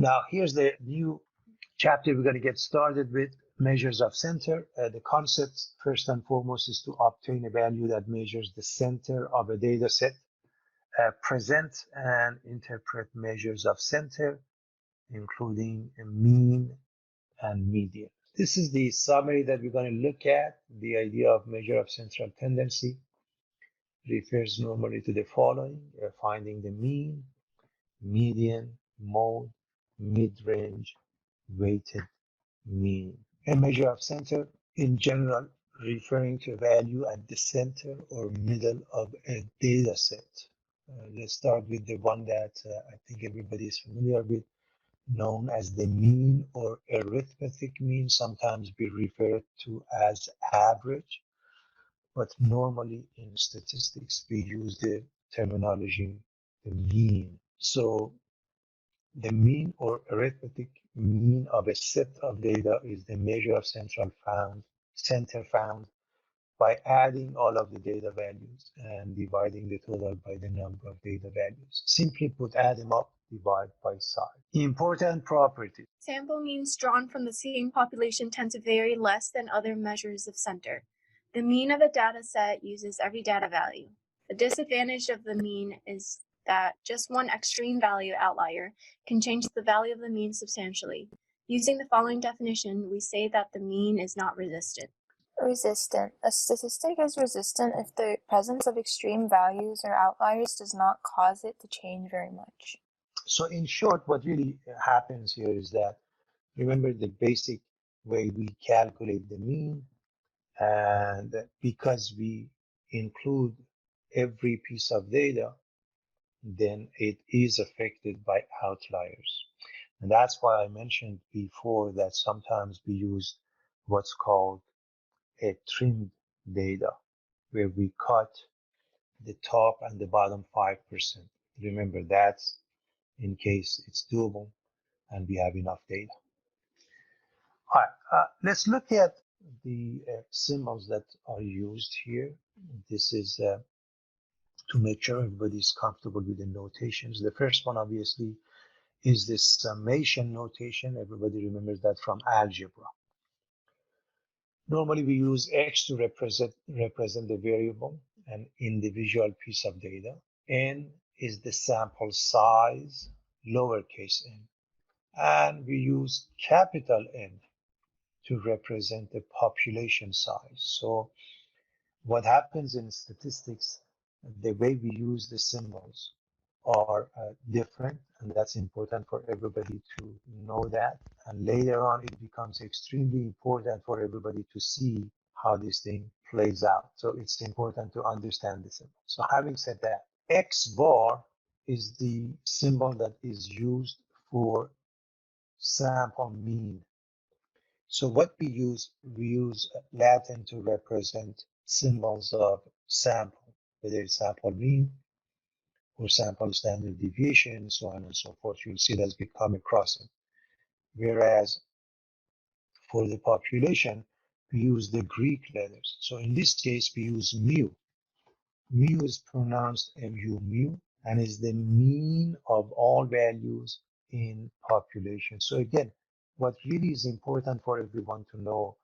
Now, here's the new chapter we're going to get started with measures of center. The concept, first and foremost, is to obtain a value that measures the center of a data set, present and interpret measures of center, including a mean and median. This is the summary that we're going to look at. The idea of measure of central tendency refers normally to the following: finding the mean, median, mode, mid-range, weighted mean. A measure of center, in general, referring to a value at the center or middle of a data set. Let's start with the one that I think everybody is familiar with, known as the mean or arithmetic mean, sometimes be referred to as average, but normally in statistics we use the terminology the mean. So the mean or arithmetic mean of a set of data is the measure of center found by adding all of the data values and dividing the total by the number of data values. Simply put, add them up, divide by size. Important property. Sample means drawn from the same population tend to vary less than other measures of center. The mean of a data set uses every data value. The disadvantage of the mean is that just one extreme value outlier can change the value of the mean substantially. Using the following definition, we say that the mean is not resistant. Resistant. A statistic is resistant if the presence of extreme values or outliers does not cause it to change very much. So in short, what really happens here is that, remember the basic way we calculate the mean, and because we include every piece of data, then it is affected by outliers. And that's why I mentioned before that sometimes we use what's called a trimmed data, where we cut the top and the bottom 5%. Remember, that's in case it's doable and we have enough data. All right, let's look at the symbols that are used here. This is to make sure everybody's comfortable with the notations. The first one, obviously, is the summation notation. Everybody remembers that from algebra. Normally, we use X to represent the variable, an individual piece of data. N is the sample size, lowercase n. And we use capital N to represent the population size. So what happens in statistics, the way we use the symbols are different, and that's important for everybody to know that. And later on, it becomes extremely important for everybody to see how this thing plays out. So it's important to understand the symbol. So having said that, X bar is the symbol that is used for sample mean. So what we use Latin to represent symbols of sample, whether it's sample mean or sample standard deviation, so on and so forth. You'll see that's become across it. Whereas for the population, we use the Greek letters. So in this case, we use mu. Mu is pronounced mu, mu, and is the mean of all values in population. So again, what really is important for everyone to know,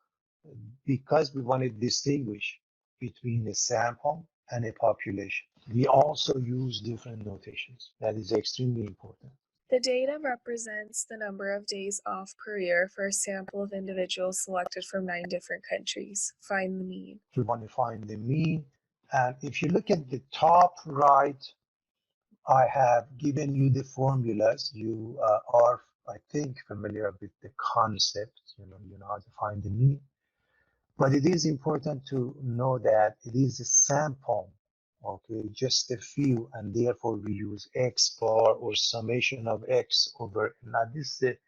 because we want to distinguish between a sample and a population, we also use different notations. That is extremely important. The data represents the number of days off per year for a sample of individuals selected from 9 different countries. Find the mean. We want to find the mean. And if you look at the top right, I have given you the formulas. You are, I think, familiar with the concept. You know how to find the mean. But it is important to know that it is a sample, okay, just a few, and therefore we use X bar or summation of X over. Now this is a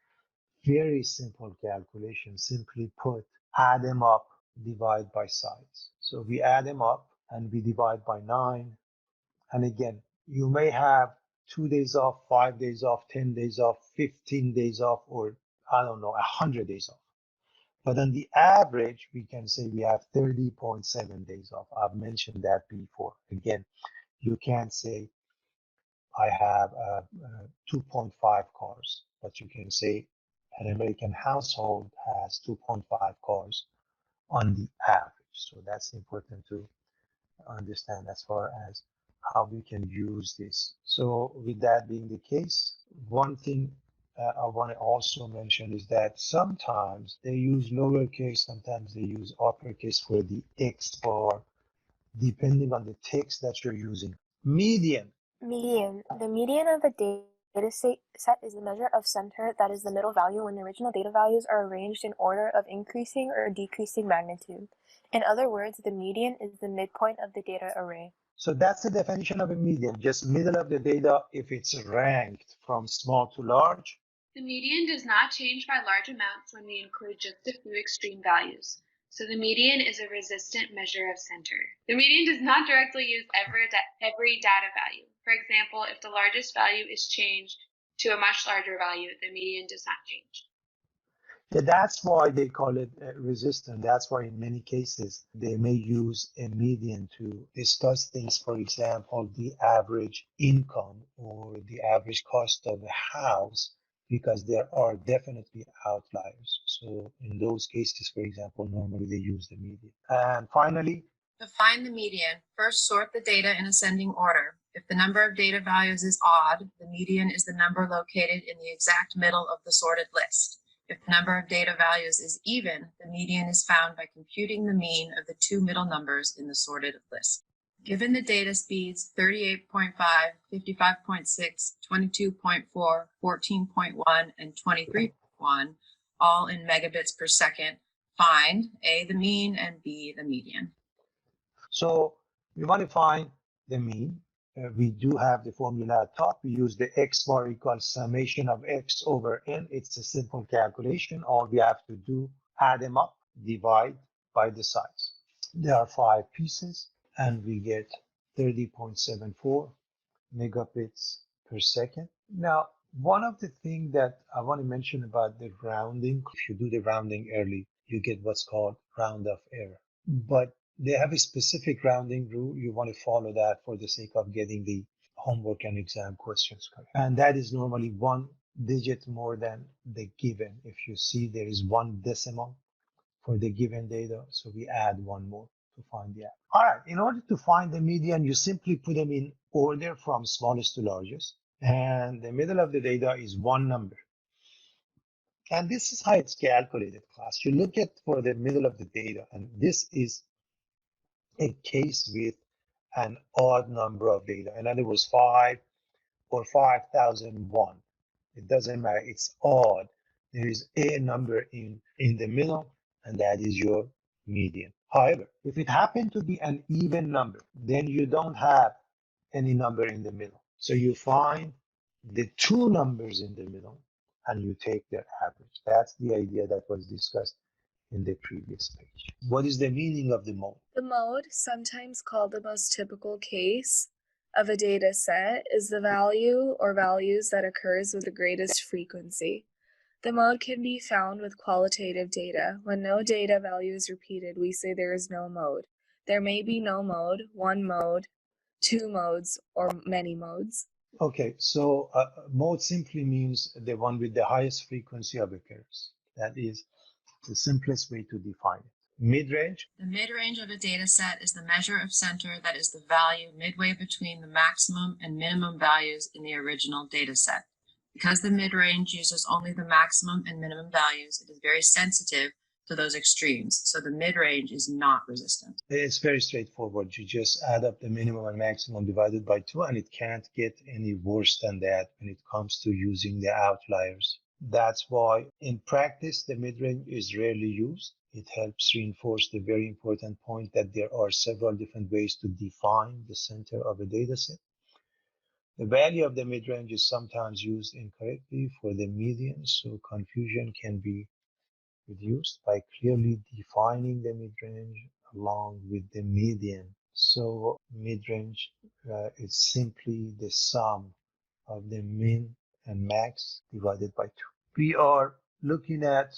very simple calculation. Simply put, add them up, divide by size. So we add them up and we divide by 9. And again, you may have 2 days off, 5 days off, 10 days off, 15 days off, or I don't know, 100 days off. But on the average, we can say we have 30.7 days off. I've mentioned that before. Again, you can't say I have 2.5 cars, but you can say an American household has 2.5 cars on the average. So that's important to understand as far as how we can use this. So with that being the case, one thing I want to also mention is that sometimes they use lowercase, sometimes they use uppercase for the X bar, depending on the text that you're using. Median. Median. The median of a data set is the measure of center that is the middle value when the original data values are arranged in order of increasing or decreasing magnitude. In other words, the median is the midpoint of the data array. So that's the definition of a median, just middle of the data if it's ranked from small to large. The median does not change by large amounts when we include just a few extreme values. So the median is a resistant measure of center. The median does not directly use every data value. For example, if the largest value is changed to a much larger value, the median does not change. Yeah, that's why they call it resistant. That's why in many cases they may use a median to discuss things, for example, the average income or the average cost of a house, because there are definitely outliers. So in those cases, for example, normally they use the median. And finally, to find the median, first sort the data in ascending order. If the number of data values is odd, the median is the number located in the exact middle of the sorted list. If the number of data values is even, the median is found by computing the mean of the two middle numbers in the sorted list. Given the data speeds 38.5, 55.6, 22.4, 14.1, and 23.1, all in megabits per second, find A, the mean, and B, the median. So we want to find the mean. We do have the formula at top. We use the X bar equals summation of X over N. It's a simple calculation. All we have to do, add them up, divide by the size. There are 5 pieces, and we get 30.74 megabits per second. Now, one of the things that I want to mention about the rounding, if you do the rounding early, you get what's called round off error. But they have a specific rounding rule. You want to follow that for the sake of getting the homework and exam questions correct. And that is normally 1 digit more than the given. If you see there is 1 decimal for the given data, so we add 1 more to find the average. All right, in order to find the median, you simply put them in order from smallest to largest. And the middle of the data is 1 number. And this is how it's calculated, class. You look at for the middle of the data, and this is a case with an odd number of data. In other words, 5 or 5001. It doesn't matter. It's odd. There is a number in the middle, and that is your median. However, if it happened to be an even number, then you don't have any number in the middle. So you find the 2 numbers in the middle, and you take their average. That's the idea that was discussed in the previous page. What is the meaning of the mode? The mode, sometimes called the most typical case of a data set, is the value or values that occurs with the greatest frequency. The mode can be found with qualitative data. When no data value is repeated, we say there is no mode. There may be no mode, 1 mode, 2 modes, or many modes. Okay, so mode simply means the one with the highest frequency of occurrence. That is the simplest way to define it. Mid-range? The mid-range of a data set is the measure of center that is the value midway between the maximum and minimum values in the original data set. Because the mid-range uses only the maximum and minimum values, it is very sensitive to those extremes, so the mid-range is not resistant. It's very straightforward. You just add up the minimum and maximum divided by 2, and it can't get any worse than that when it comes to using the outliers. That's why in practice, the mid-range is rarely used. It helps reinforce the very important point that there are several different ways to define the center of a data set. The value of the mid-range is sometimes used incorrectly for the median, so confusion can be reduced by clearly defining the mid-range along with the median. So mid-range is simply the sum of the min and max divided by 2. We are looking at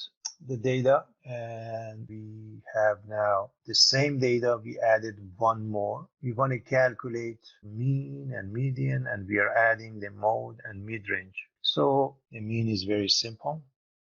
the data, and we have now the same data. We added one more. We want to calculate mean and median, and we are adding the mode and mid-range. So the mean is very simple.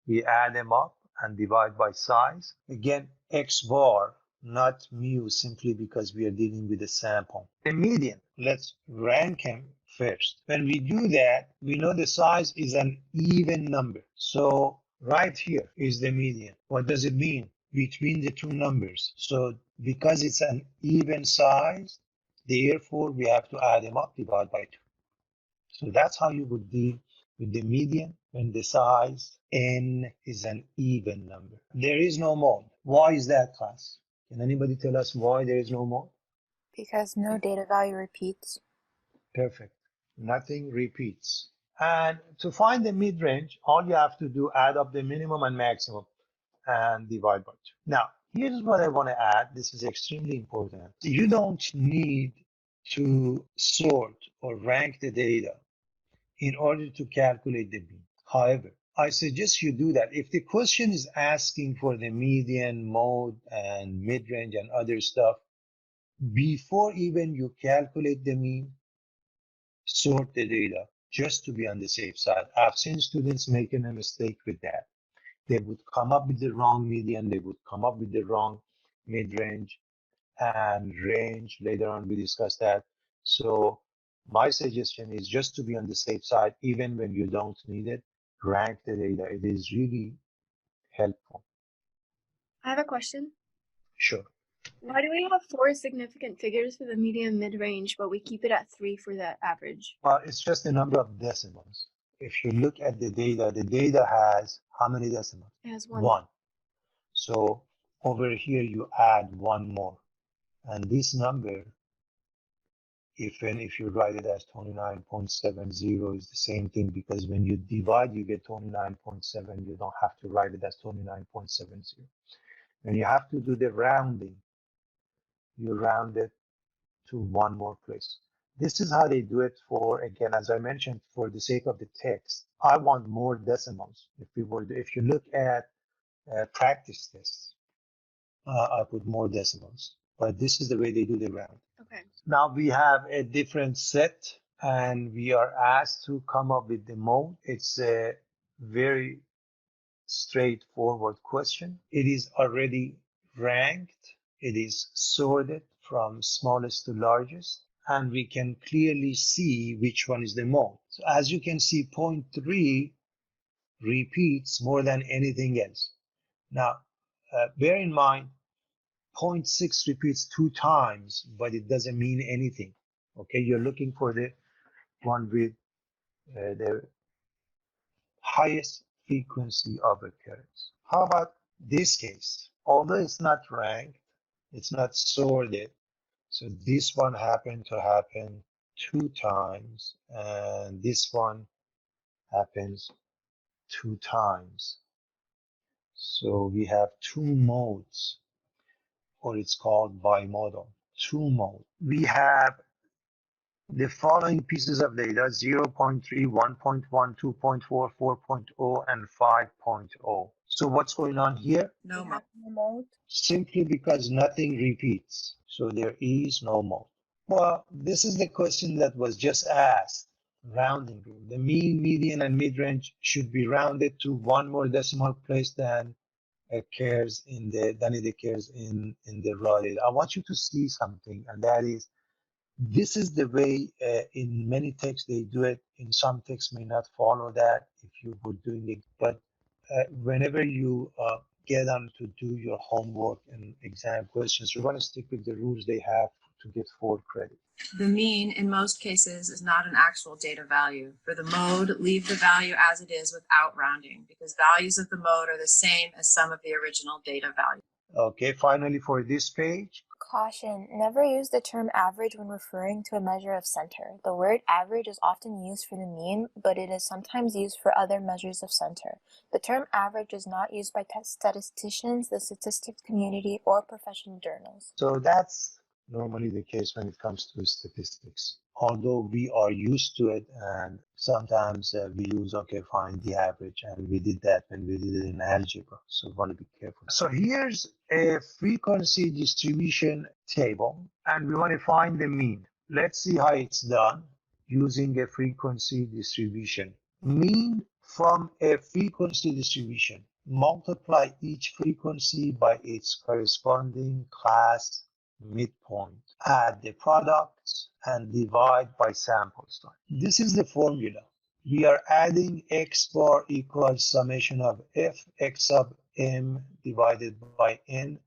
We add them up and divide by size. Again, X bar, not mu, simply because we are dealing with a sample. The median, let's rank them first. When we do that, we know the size is an even number. So right here is the median. What does it mean? Between the two numbers. So because it's an even size, therefore we have to add them up, divide by 2. So that's how you would deal with the median when the size n is an even number. There is no mode. Why is that, class? Can anybody tell us why there is no mode? Because no data value repeats. Perfect. Nothing repeats. And to find the mid-range, all you have to do, add up the minimum and maximum and divide by 2. Now, here's what I want to add. This is extremely important. You don't need to sort or rank the data in order to calculate the mean. However, I suggest you do that. If the question is asking for the median, mode, and mid-range and other stuff, before even you calculate the mean, sort the data just to be on the safe side. I've seen students making a mistake with that. They would come up with the wrong median, they would come up with the wrong mid-range and range. Later on, we discuss that. So my suggestion is just to be on the safe side, even when you don't need it, rank the data. It is really helpful. I have a question. Sure. Why do we have 4 significant figures for the median mid-range, but we keep it at 3 for the average? Well, it's just the number of decimals. If you look at the data has how many decimals? It has 1. 1. So over here, you add 1 more. And this number, if you write it as 29.70, is the same thing, because when you divide, you get 29.7. You don't have to write it as 29.70. When you have to do the rounding, you round it to 1 more place. This is how they do it for, again, as I mentioned, for the sake of the text. I want more decimals. If you look at practice tests, I put more decimals. But this is the way they do the round. Okay. Now we have a different set, and we are asked to come up with the mode. It's a very straightforward question. It is already ranked. It is sorted from smallest to largest, and we can clearly see which one is the mode. So as you can see, 0.3 repeats more than anything else. Now, bear in mind, 0.6 repeats 2 times, but it doesn't mean anything. Okay, you're looking for the one with the highest frequency of occurrence. How about this case? Although it's not ranked, it's not sorted, so this one happened to happen 2 times, and this one happens 2 times. So we have 2 modes, or it's called bimodal, 2 mode. We have the following pieces of data: 0.3, 1.1, 2.4, 4.0, and 5.0. So what's going on here? No We mode. have no mode. Simply because nothing repeats. So there is no mode. Well, this is the question that was just asked. Rounding rule. The mean, median, and mid-range should be rounded to 1 more decimal place than it occurs in the raw data. I want you to see something, and that is, this is the way in many texts they do it. In some texts may not follow that if you were doing it, but whenever you get on to do your homework and exam questions, you're going to stick with the rules they have to get 4 credit. The mean in most cases is not an actual data value. For the mode, leave the value as it is without rounding, because values of the mode are the same as some of the original data values. Okay, finally for this page, Caution, never use the term average when referring to a measure of center. The word average is often used for the mean, but it is sometimes used for other measures of center. The term average is not used by statisticians, the statistics community, or professional journals. so that's normally the case when it comes to statistics. although we are used to it, and sometimes we use, okay, find the average, and we did that when we did it in algebra, so we want to be careful. So here's a frequency distribution table, and we want to find the mean. Let's see how it's done using a frequency distribution. Mean from a frequency distribution. Multiply each frequency by its corresponding class midpoint. Add the products and divide by sample size. This is the formula. We are adding x bar equals summation of f x sub m divided by n.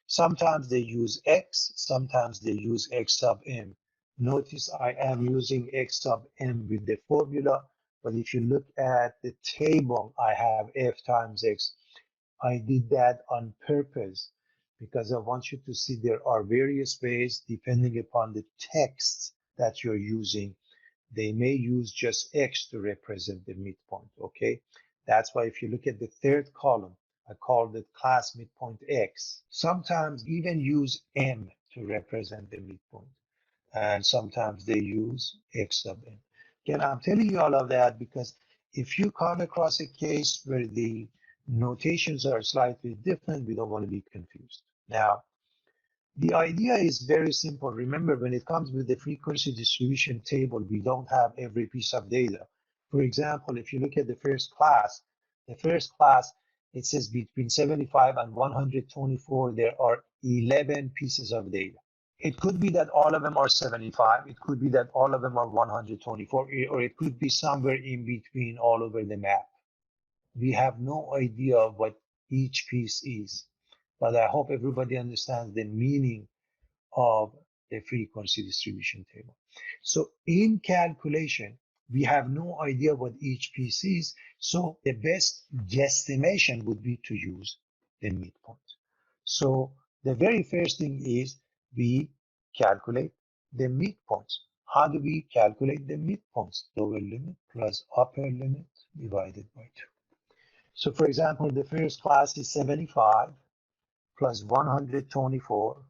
Sometimes they use x, sometimes they use x sub m. Notice I am using x sub m with the formula, but if you look at the table, I have f times x. I did that on purpose because I want you to see there are various ways depending upon the text that you're using. They may use just x to represent the midpoint, okay? That's why if you look at the third column, I called it class midpoint x. Sometimes even use m to represent the midpoint, and sometimes they use x sub n. Again, I'm telling you all of that because if you come across a case where the notations are slightly different, we don't want to be confused. Now, the idea is very simple. Remember, when it comes with the frequency distribution table, we don't have every piece of data. For example, if you look at the first class, it says between 75 and 124, there are 11 pieces of data. It could be that all of them are 75. It could be that all of them are 124, or it could be somewhere in between all over the map. We have no idea what each piece is, but I hope everybody understands the meaning of the frequency distribution table. So in calculation, we have no idea what each piece is, so the best guesstimation would be to use the midpoint. So the very first thing is we calculate the midpoints. How do we calculate the midpoints? Lower limit plus upper limit divided by 2. So for example, the first class is 75 plus 124,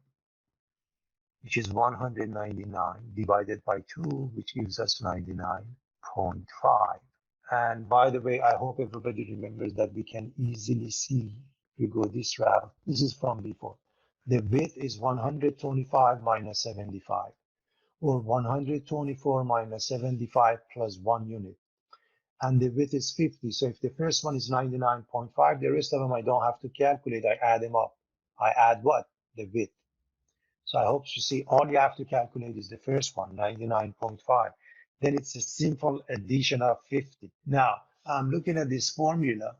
which is 199, divided by 2, which gives us 99.5. And by the way, I hope everybody remembers that we can easily see, if we go this route, this is from before. The width is 125 minus 75, or 124 minus 75 plus 1 unit. And the width is 50. So if the first one is 99.5, the rest of them I don't have to calculate. I add them up. I add what? The width. So I hope you see all you have to calculate is the first one, 99.5. Then it's a simple addition of 50. Now, I'm looking at this formula,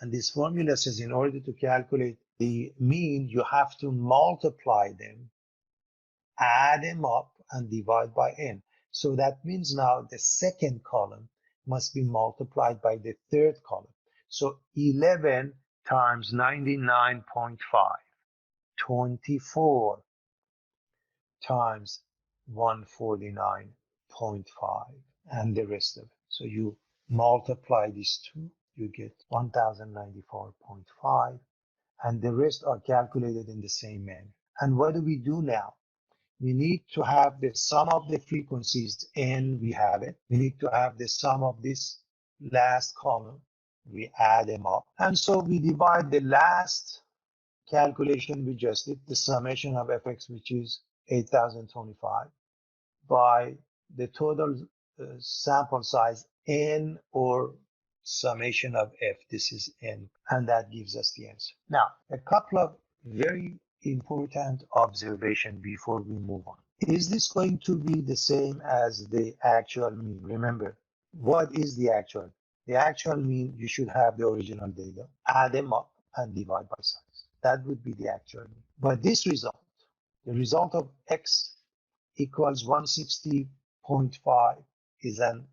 and this formula says in order to calculate the mean, you have to multiply them, add them up, and divide by n. So that means now the second column must be multiplied by the third column. So 11 times 99.5, 24 times 149.5, and the rest of it. So you multiply these two, you get 1094.5, and the rest are calculated in the same manner. And what do we do now? We need to have the sum of the frequencies, and we have it. We need to have the sum of this last column. We add them up. And so we divide the last calculation we just did, the summation of fx, which is 8025, by the total sample size n, or summation of f. This is n, and that gives us the answer. Now, a couple of very important observation before we move on. Is this going to be the same as the actual mean? Remember, what is the actual? The actual mean, you should have the original data, add them up, and divide by size. That would be the actual mean. But this result, the result of x equals 160.5, is an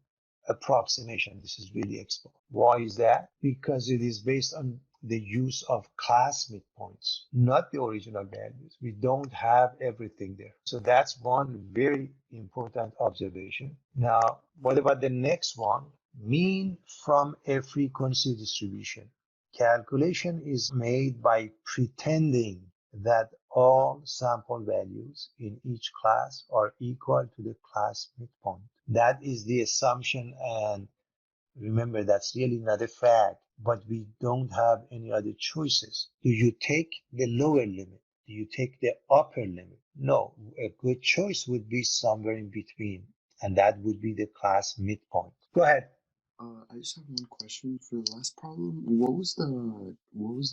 approximation. This is really expo. Why is that? Because it is based on the use of class midpoints, not the original values. We don't have everything there. So that's one very important observation. Now, what about the next one? Mean from a frequency distribution. Calculation is made by pretending that all sample values in each class are equal to the class midpoint. That is the assumption, and remember, that's really not a fact, but we don't have any other choices. Do you take the lower limit? Do you take the upper limit? No, a good choice would be somewhere in between, and that would be the class midpoint. Go ahead. I just have one question for the last problem. What was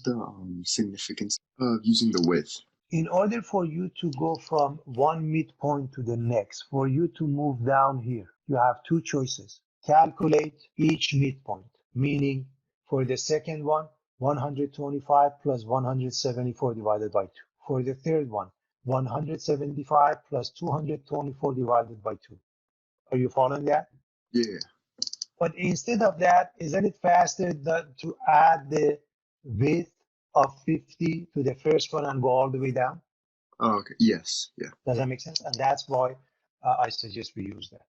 the significance of using the width? In order for you to go from one midpoint to the next, for you to move down here, you have two choices. Calculate each midpoint, meaning for the second one, 125 plus 174 divided by 2. For the third one, 175 plus 224 divided by 2. Are you following that? Yeah. But instead of that, isn't it faster to add the width of 50 to the first one and go all the way down? Oh, okay. Yes. Yeah. Does that make sense? And that's why I suggest we use that.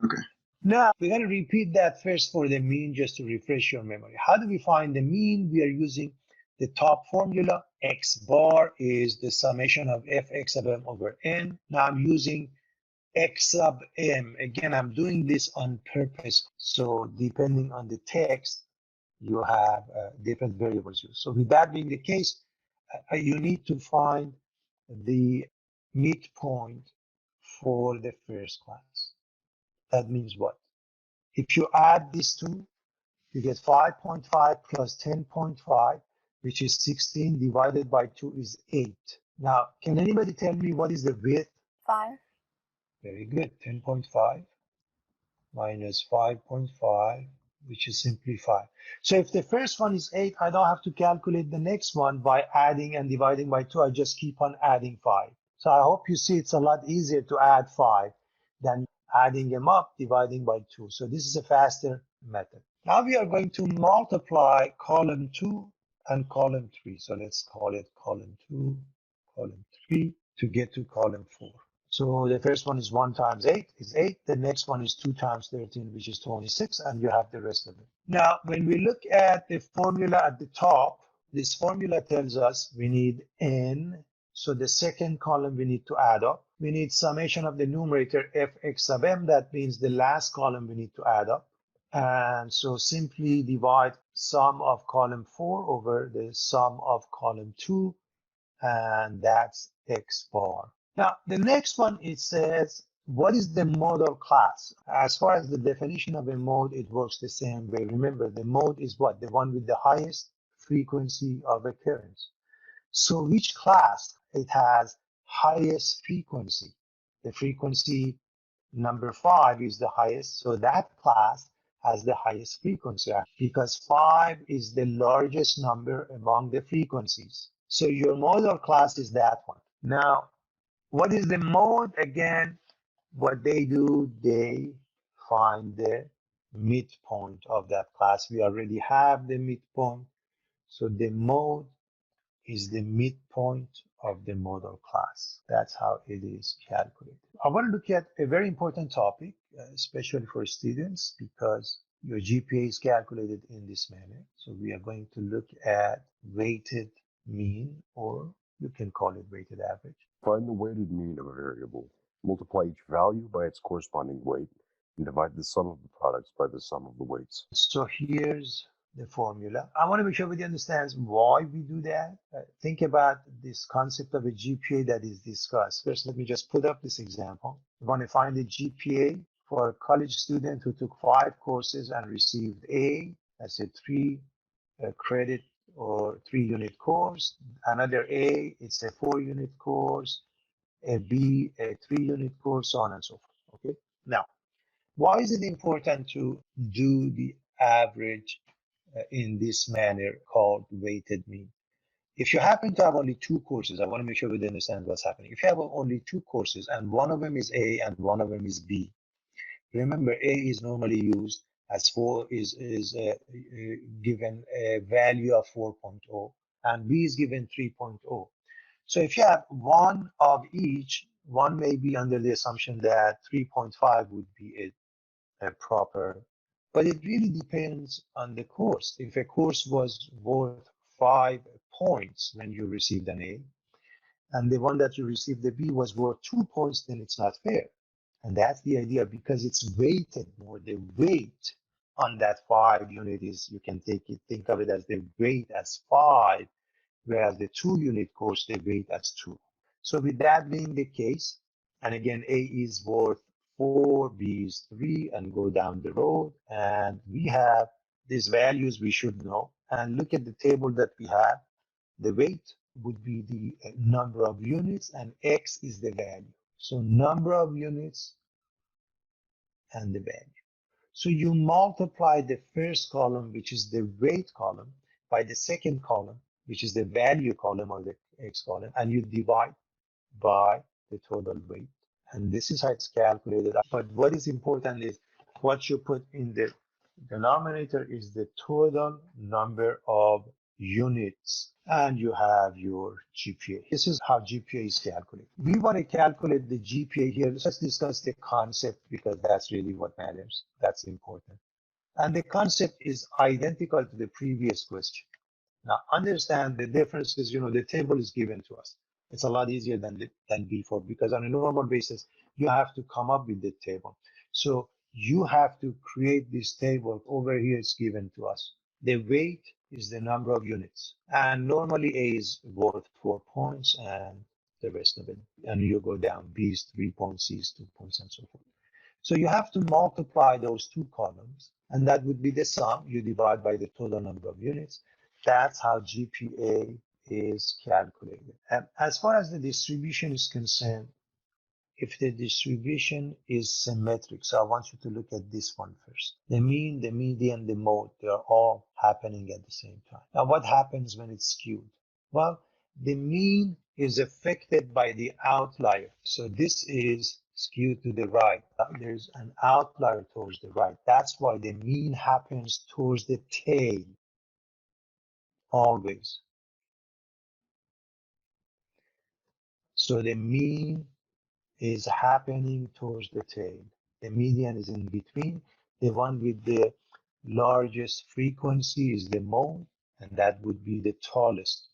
Okay. Now, we're going to repeat that first for the mean just to refresh your memory. How do we find the mean? We are using the top formula. X bar is the summation of fx sub m over n. Now I'm using x sub m. Again, I'm doing this on purpose. So depending on the text, you have different variables used. So with that being the case, you need to find the midpoint for the first class. That means what? If you add these two, you get 5.5 plus 10.5, which is 16 divided by 2 is 8. Now, can anybody tell me what is the width? 5. Very good. 10.5 minus 5.5, which is simply 5. So if the first one is 8, I don't have to calculate the next one by adding and dividing by 2. I just keep on adding 5. So I hope you see it's a lot easier to add 5 than adding them up, dividing by 2. So this is a faster method. Now we are going to multiply column 2 and column 3. So let's call it column 2, column 3 to get to column 4. So the first one is 1 times 8 is 8. The next one is 2 times 13, which is 26, and you have the rest of it. Now, when we look at the formula at the top, this formula tells us we need n. So the second column we need to add up. We need summation of the numerator fx sub m. That means the last column we need to add up. And so simply divide sum of column 4 over the sum of column 2, and that's x bar. Now, the next one, it says, what is the modal class? As far as the definition of a mode, it works the same way. Remember, the mode is what? The one with the highest frequency of occurrence. So which class? It has highest frequency. The frequency number 5 is the highest, so that class has the highest frequency because 5 is the largest number among the frequencies. So your modal class is that one. Now, what is the mode? Again, what they do, they find the midpoint of that class. We already have the midpoint. So the mode is the midpoint of the modal class. That's how it is calculated. I want to look at a very important topic, especially for students, because your GPA is calculated in this manner. So we are going to look at weighted mean, or you can call it weighted average. Find the weighted mean of a variable. Multiply each value by its corresponding weight and divide the sum of the products by the sum of the weights. So here's the formula. I want to make sure everybody understands why we do that. Think about this concept of a GPA that is discussed. First, let me just put up this example. We want to find the GPA for a college student who took 5 courses and received A. That's a 3 credit or 3-unit course. Another A, it's a 4-unit course. A B, a 3-unit course, so on and so forth. Okay. Now, why is it important to do the average in this manner called weighted mean? If you happen to have only 2 courses, I want to make sure we understand what's happening. If you have only 2 courses and one of them is A and one of them is B, remember A is normally used as given a value of 4.0 and B is given 3.0. So if you have one of each, one may be under the assumption that 3.5 would be a proper, but it really depends on the course. If a course was worth 5 points when you received an A, and the one that you received the B was worth 2 points, then it's not fair. And that's the idea, because it's weighted more. The weight on that 5 unit is, you can think of it as the weight as 5, whereas the 2 unit course, the weight as 2. So with that being the case, and again, A is worth 4, B is 3, and go down the road, and we have these values we should know. And look at the table that we have. The weight would be the number of units, and X is the value. So number of units and the value. So you multiply the first column, which is the weight column, by the second column, which is the value column or the X column, and you divide by the total weight. And this is how it's calculated. But what is important is what you put in the denominator is the total number of units, and you have your GPA. This is how GPA is calculated. We want to calculate the GPA here. Let's discuss the concept, because that's really what matters. That's important. And the concept is identical to the previous question. Now, understand the difference is, the table is given to us. It's a lot easier than before, because on a normal basis, you have to come up with the table. So you have to create this table. Over here, it's given to us. The weight is the number of units. And normally A is worth 4 points and the rest of it. And you go down, B is 3 points, C is 2 points, and so forth. So you have to multiply those two columns, and that would be the sum. You divide by the total number of units. That's how GPA is calculated. And as far as the distribution is concerned, if the distribution is symmetric, so I want you to look at this one first. The mean, the median, the mode, they are all happening at the same time. Now, what happens when it's skewed? Well, the mean is affected by the outlier. So this is skewed to the right. There's an outlier towards the right. That's why the mean happens towards the tail. Always. So the mean is happening towards the tail. The median is in between. The one with the largest frequency is the mode, and that would be the tallest.